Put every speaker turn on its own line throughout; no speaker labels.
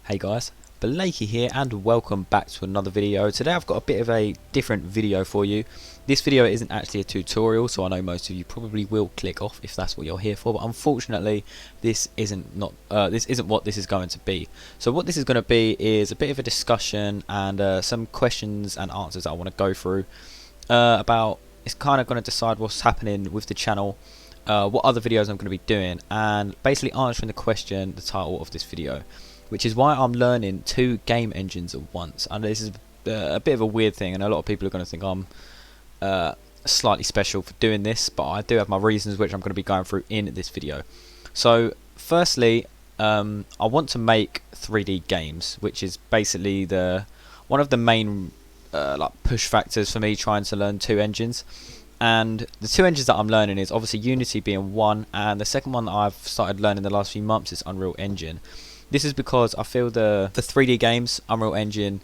Hey guys, bblakeyyy here and welcome back to another video. Today I've got a bit of a different video for you. This video isn't actually a tutorial, so I know most of you probably will click off if that's what you're here for, but unfortunately this isn't what this is going to be. So what this is going to be is a bit of a discussion and some questions and answers that I want to go through about. It's kind of going to decide what's happening with the channel, what other videos I'm going to be doing, and basically answering the question, the title of this video, which is why I'm learning 2 game engines at once. And this is a bit of a weird thing, and a lot of people are going to think I'm slightly special for doing this, but I do have my reasons which I'm going to be going through in this video. So firstly, I want to make 3D games, which is basically one of the main like push factors for me trying to learn 2 engines. And the 2 engines that I'm learning is obviously Unity being one, and the second one that I've started learning the last few months is Unreal Engine. This is because I feel the 3D games, Unreal Engine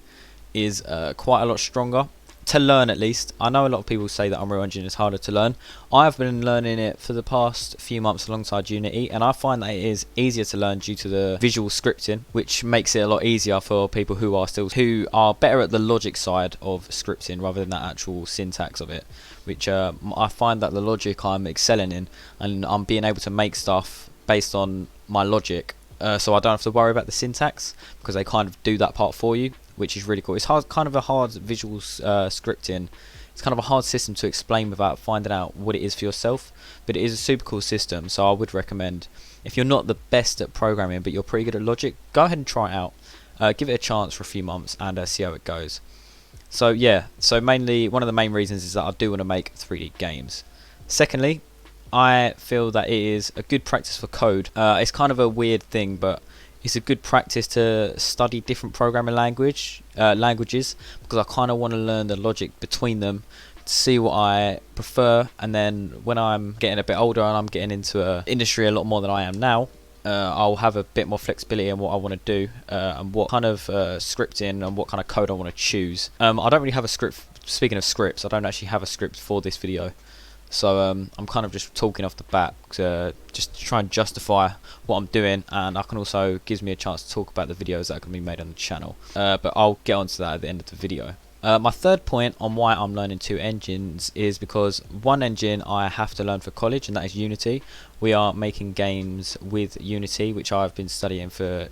is quite a lot stronger to learn, at least. I know a lot of people say that Unreal Engine is harder to learn. I've been learning it for the past few months alongside Unity, and I find that it is easier to learn due to the visual scripting, which makes it a lot easier for people who are better at the logic side of scripting rather than the actual syntax of it, which I find that the logic I'm excelling in, and I'm being able to make stuff based on my logic. So I don't have to worry about the syntax because they kind of do that part for you, which is really cool. It's kind of a hard visual scripting. It's kind of a hard system to explain without finding out what it is for yourself, but it is a super cool system. So I would recommend, if you're not the best at programming but you're pretty good at logic, go ahead and try it out. Give it a chance for a few months and see how it goes. So yeah, so mainly one of the main reasons is that I do want to make 3D games. Secondly, I feel that it is a good practice for code. It's kind of a weird thing, but it's a good practice to study different programming languages, because I kind of want to learn the logic between them to see what I prefer, and then when I'm getting a bit older and I'm getting into industry a lot more than I am now, I'll have a bit more flexibility in what I want to do, and what kind of scripting and what kind of code I want to choose. I don't really have a script. Speaking of scripts, I don't actually have a script for this video. So I'm kind of just talking off the bat just to try and justify what I'm doing, and I can also gives me a chance to talk about the videos that are going to be made on the channel. But I'll get onto that at the end of the video. My third point on why I'm learning 2 engines is because one engine I have to learn for college, and that is Unity. We are making games with Unity, which I've been studying for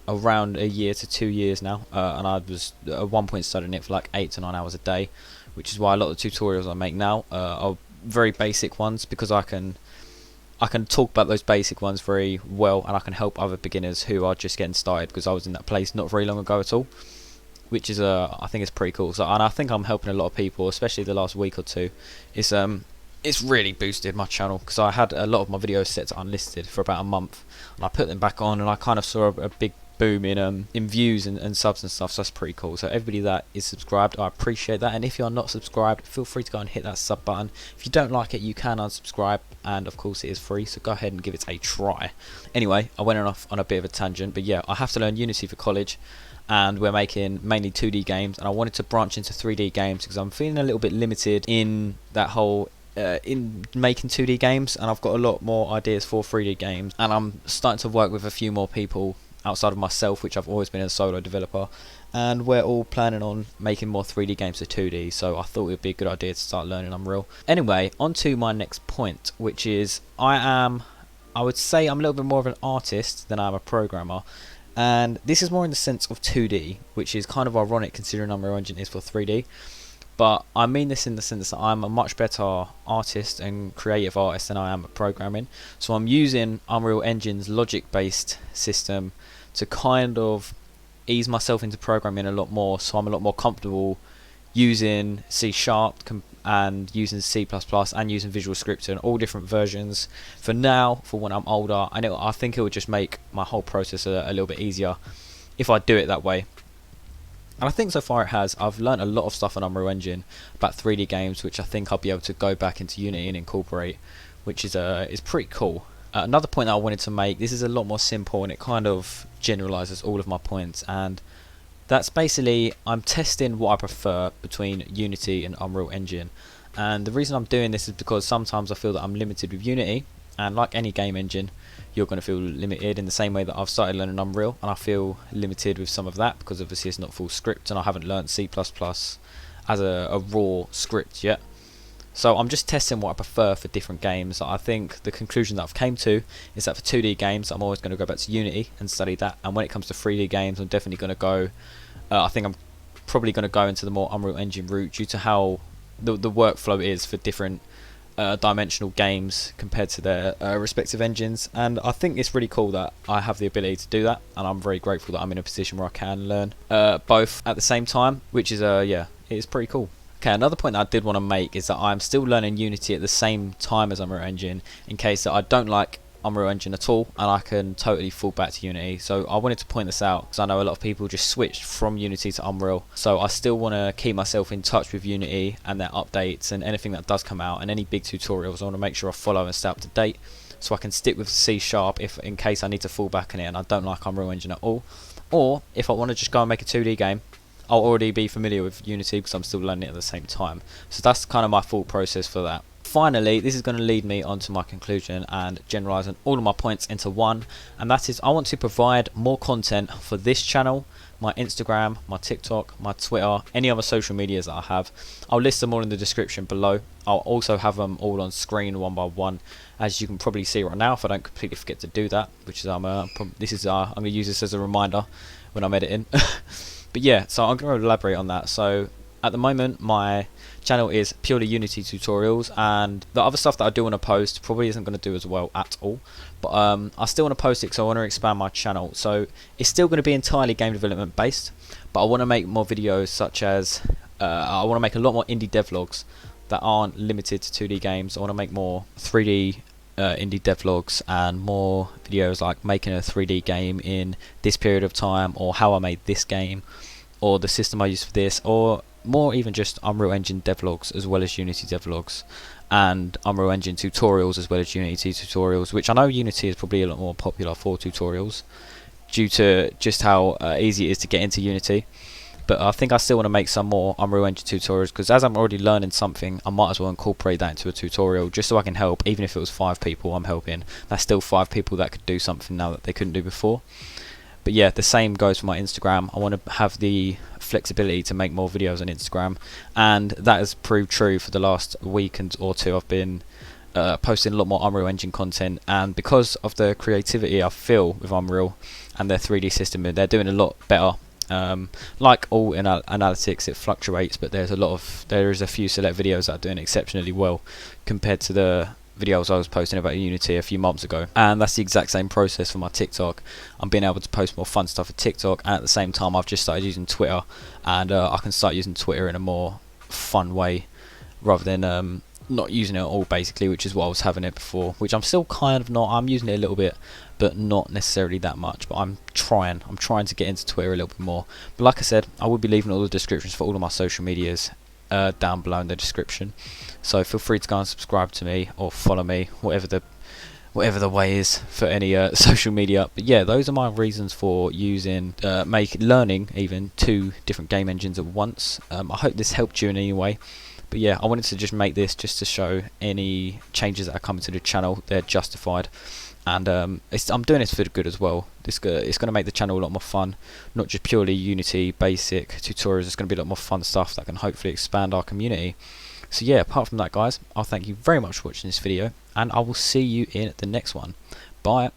around a year to 2 years now, and I was at one point studying it for like 8 to 9 hours a day, which is why a lot of the tutorials I make now are very basic ones, because I can talk about those basic ones very well, and I can help other beginners who are just getting started, because I was in that place not very long ago at all, which is I think it's pretty cool. So, and I think I'm helping a lot of people, especially the last week or two. It's really boosted my channel, because I had a lot of my videos set to unlisted for about a month, and I put them back on, and I kind of saw a big boom in views and subs and stuff. So that's pretty cool. So everybody that is subscribed, I appreciate that, and if you're not subscribed, feel free to go and hit that sub button. If you don't like it, you can unsubscribe, and of course it is free, so go ahead and give it a try. Anyway, I went off on a bit of a tangent, but yeah, I have to learn Unity for college, and we're making mainly 2D games, and I wanted to branch into 3D games because I'm feeling a little bit limited in that whole in making 2D games, and I've got a lot more ideas for 3D games, and I'm starting to work with a few more people outside of myself, which I've always been a solo developer, and we're all planning on making more 3D games to 2D, so I thought it would be a good idea to start learning Unreal. Anyway, on to my next point, which is I would say I'm a little bit more of an artist than I'm a programmer, and this is more in the sense of 2D, which is kind of ironic considering Unreal Engine is for 3D. But I mean this in the sense that I'm a much better artist and creative artist than I am at programming. So I'm using Unreal Engine's logic-based system to kind of ease myself into programming a lot more, so I'm a lot more comfortable using C# and using C++ and using Visual Script and all different versions for now, for when I'm older, and I think it would just make my whole process a little bit easier if I do it that way. And I think so far it has. I've learned a lot of stuff on Unreal Engine about 3D games, which I think I'll be able to go back into Unity and incorporate, which is pretty cool. Another point that I wanted to make, this is a lot more simple, and it kind of generalizes all of my points, and that's basically I'm testing what I prefer between Unity and Unreal Engine. And the reason I'm doing this is because sometimes I feel that I'm limited with Unity, and like any game engine, you're going to feel limited in the same way that I've started learning Unreal, and I feel limited with some of that because obviously it's not full script, and I haven't learned C++ as a raw script yet. So I'm just testing what I prefer for different games. I think the conclusion that I've came to is that for 2D games, I'm always going to go back to Unity and study that. And when it comes to 3D games, I'm definitely going to go. I think I'm probably going to go into the more Unreal Engine route due to how the workflow is for different dimensional games compared to their respective engines. And I think it's really cool that I have the ability to do that. And I'm very grateful that I'm in a position where I can learn both at the same time, which is yeah, it is pretty cool. Okay, another point that I did want to make is that I'm still learning Unity at the same time as Unreal Engine in case that I don't like Unreal Engine at all and I can totally fall back to Unity. So I wanted to point this out because I know a lot of people just switched from Unity to Unreal. So I still want to keep myself in touch with Unity and their updates and anything that does come out and any big tutorials. I want to make sure I follow and stay up to date so I can stick with C# if in case I need to fall back on it and I don't like Unreal Engine at all. Or if I want to just go and make a 2D game, I'll already be familiar with Unity because I'm still learning it at the same time. So that's kind of my thought process for that. Finally, this is going to lead me on to my conclusion and generalising all of my points into one, and that is I want to provide more content for this channel, my Instagram, my TikTok, my Twitter, any other social medias that I have. I'll list them all in the description below. I'll also have them all on screen one by one, as you can probably see right now if I don't completely forget to do that, which is I'm going to use this as a reminder when I'm editing. But yeah, so I'm going to elaborate on that. So at the moment my channel is purely Unity tutorials, and the other stuff that I do want to post probably isn't going to do as well at all, but I still want to post it because I want to expand my channel. So it's still going to be entirely game development based, but I want to make more videos such as I want to make a lot more indie devlogs that aren't limited to 2D games. I want to make more 3D indie devlogs and more videos like making a 3D game in this period of time, or how I made this game, or the system I used for this, or more even just Unreal Engine devlogs as well as Unity devlogs, and Unreal Engine tutorials as well as Unity tutorials, which I know Unity is probably a lot more popular for tutorials due to just how easy it is to get into Unity. But I think I still want to make some more Unreal Engine tutorials because as I'm already learning something, I might as well incorporate that into a tutorial just so I can help. Even if it was 5 people I'm helping, that's still 5 people that could do something now that they couldn't do before. But yeah, the same goes for my Instagram. I want to have the flexibility to make more videos on Instagram, and that has proved true for the last week or two. I've been posting a lot more Unreal Engine content, and because of the creativity I feel with Unreal and their 3D system, they're doing a lot better. Like all in analytics, it fluctuates, but there is a few select videos that are doing exceptionally well compared to the videos I was posting about Unity a few months ago. And that's the exact same process for my TikTok. I'm being able to post more fun stuff for TikTok, and at the same time I've just started using Twitter, and I can start using Twitter in a more fun way rather than not using it at all, basically, which is what I was having it before, which I'm still kind of not. I'm using it a little bit, but not necessarily that much. But I'm trying to get into Twitter a little bit more. But like I said, I will be leaving all the descriptions for all of my social medias down below in the description, so feel free to go and subscribe to me or follow me, whatever the way is for any social media. But yeah, those are my reasons for using learning even 2 different game engines at once. I hope this helped you in any way. But yeah, I wanted to just make this just to show any changes that are coming to the channel, they're justified. And I'm doing this for the good as well. It's going to make the channel a lot more fun, not just purely Unity basic tutorials. It's going to be a lot more fun stuff that can hopefully expand our community. So yeah, apart from that guys, I'll thank you very much for watching this video, and I will see you in the next one. Bye.